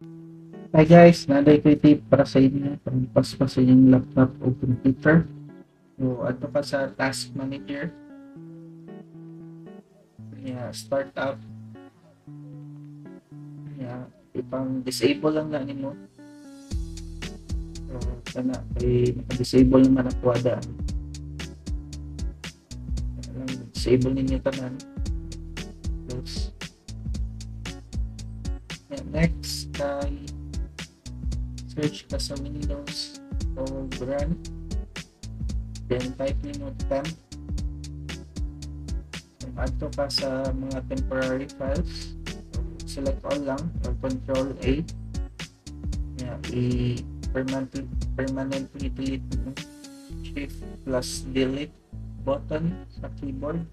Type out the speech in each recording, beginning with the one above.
Hi guys, naday ko tip para sa inyo pagpas pa sa inyong laptop o computer. So, ato ka sa task manager. Start up. Ipang disable lang na nimo. So, sana kay naka-disable naman ang kuwada. Disable ninyo tanan. Close. Next, search ka sa Windows o run. Then, type ninyo temp. Ato ka sa mga temporary files. Select all lang or control A. Permanently delete mo. Shift plus delete button sa keyboard.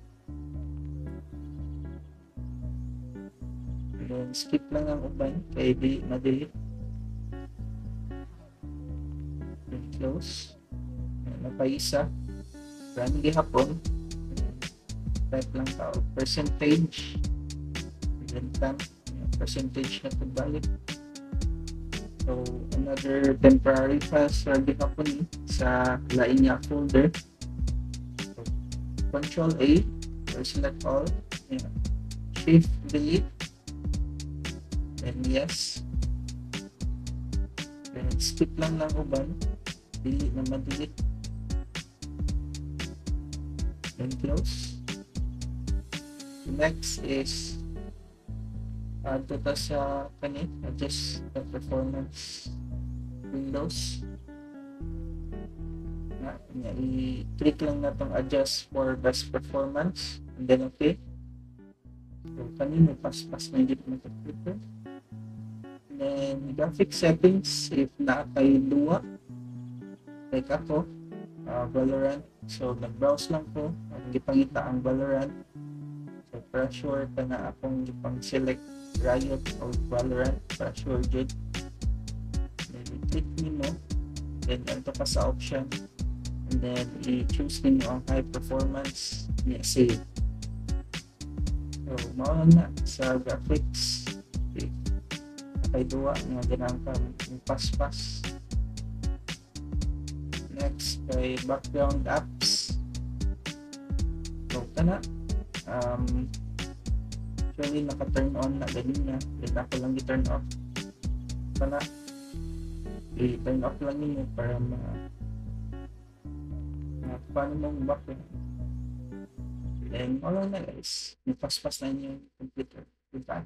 Then skip lang ang uban kay di ma-delete. Then close. Napaisa. Run gihapon. Type lang tao. Percentage. Then time. Percentage na pagbalik. So, another temporary files ready hapon sa lain niya folder. So, Control A or select all. Shift delete. Then yes. Then skip lang ng uban. Delete na ma-delete. Then close. Next is add ta sa adjust the performance windows i-click lang na itong adjust for best performance and then okay. So kanino pas-pas na hindi na computer. Then graphic settings if na kay duwa like ako Valorant, so nag-browse lang ko gipangita ang Valorant. So pressure ka na akong gipang select Riot or Valorant pressure jud. Then i-click nimo, then ito pa sa option and then i-choose nimo ang high performance niya save. So mao na sa graphics kay duwa nga ginampan yung pas-pas. Next kay background apps. So kana actually naka-turn on na ganina, then ako lang i-turn off kana i-turn off lang ninyo para paano mong background. Then all na guys, may paspas na yung computer. Goodbye.